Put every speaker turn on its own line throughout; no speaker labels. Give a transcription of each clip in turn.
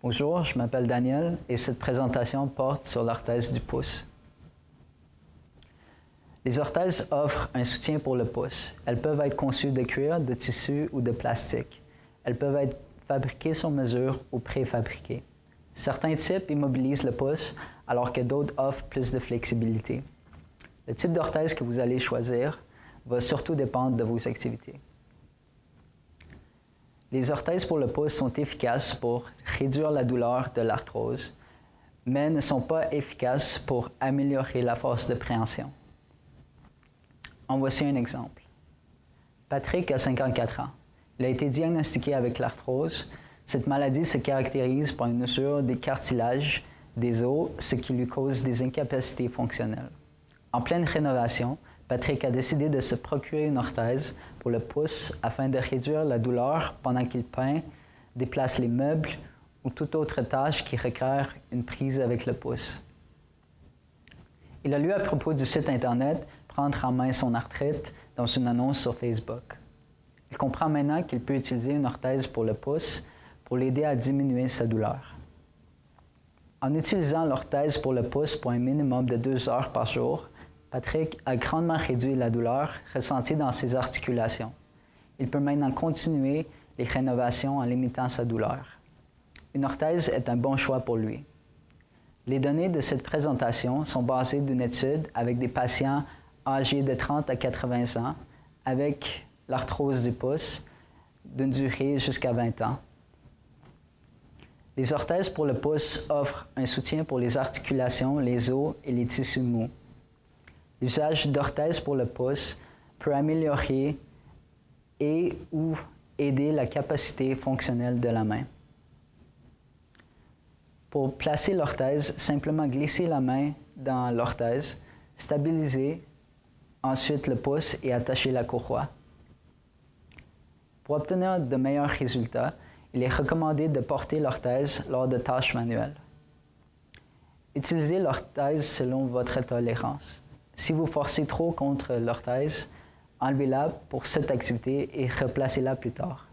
Bonjour, je m'appelle Daniel et cette présentation porte sur l'orthèse du pouce. Les orthèses offrent un soutien pour le pouce. Elles peuvent être conçues de cuir, de tissu ou de plastique. Elles peuvent être fabriquées sur mesure ou préfabriquées. Certains types immobilisent le pouce alors que d'autres offrent plus de flexibilité. Le type d'orthèse que vous allez choisir va surtout dépendre de vos activités. Les orthèses pour le pouce sont efficaces pour réduire la douleur de l'arthrose, mais ne sont pas efficaces pour améliorer la force de préhension. En voici un exemple. Patrick a 54 ans. Il a été diagnostiqué avec l'arthrose. Cette maladie se caractérise par une usure des cartilages des os, ce qui lui cause des incapacités fonctionnelles. En pleine rénovation, Patrick a décidé de se procurer une orthèse pour le pouce afin de réduire la douleur pendant qu'il peint, déplace les meubles ou toute autre tâche qui requiert une prise avec le pouce. Il a lu à propos du site Internet « Prendre en main son arthrite » dans une annonce sur Facebook. Il comprend maintenant qu'il peut utiliser une orthèse pour le pouce pour l'aider à diminuer sa douleur. En utilisant l'orthèse pour le pouce pour un minimum de 2 heures par jour, Patrick a grandement réduit la douleur ressentie dans ses articulations. Il peut maintenant continuer les rénovations en limitant sa douleur. Une orthèse est un bon choix pour lui. Les données de cette présentation sont basées d'une étude avec des patients âgés de 30 à 80 ans avec l'arthrose du pouce d'une durée jusqu'à 20 ans. Les orthèses pour le pouce offrent un soutien pour les articulations, les os et les tissus mous. L'usage d'orthèses pour le pouce peut améliorer et ou aider la capacité fonctionnelle de la main. Pour placer l'orthèse, simplement glisser la main dans l'orthèse, stabiliser ensuite le pouce et attacher la courroie. Pour obtenir de meilleurs résultats, il est recommandé de porter l'orthèse lors de tâches manuelles. Utilisez l'orthèse selon votre tolérance. Si vous forcez trop contre l'orthèse, enlevez-la pour cette activité et replacez-la plus tard.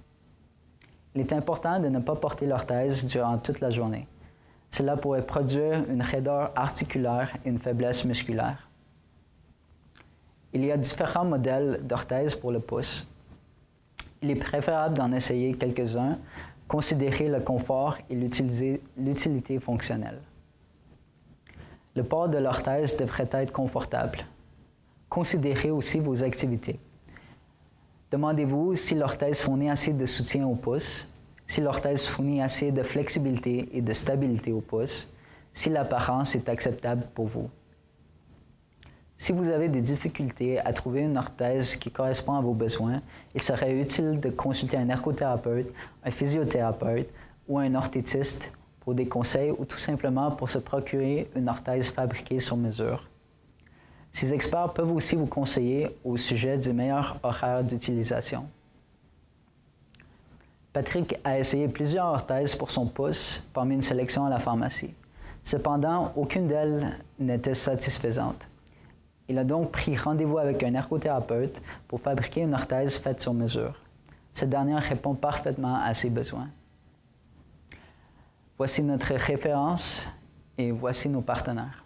Il est important de ne pas porter l'orthèse durant toute la journée. Cela pourrait produire une raideur articulaire et une faiblesse musculaire. Il y a différents modèles d'orthèse pour le pouce. Il est préférable d'en essayer quelques-uns, considérer le confort et l'utilité fonctionnelle. Le port de l'orthèse devrait être confortable. Considérez aussi vos activités. Demandez-vous si l'orthèse fournit assez de soutien au pouce, si l'orthèse fournit assez de flexibilité et de stabilité au pouce, si l'apparence est acceptable pour vous. Si vous avez des difficultés à trouver une orthèse qui correspond à vos besoins, il serait utile de consulter un ergothérapeute, un physiothérapeute ou un orthétiste pour des conseils ou tout simplement pour se procurer une orthèse fabriquée sur mesure. Ces experts peuvent aussi vous conseiller au sujet du meilleur horaire d'utilisation. Patrick a essayé plusieurs orthèses pour son pouce parmi une sélection à la pharmacie. Cependant, aucune d'elles n'était satisfaisante. Il a donc pris rendez-vous avec un ergothérapeute pour fabriquer une orthèse faite sur mesure. Cette dernière répond parfaitement à ses besoins. Voici notre référence et voici nos partenaires.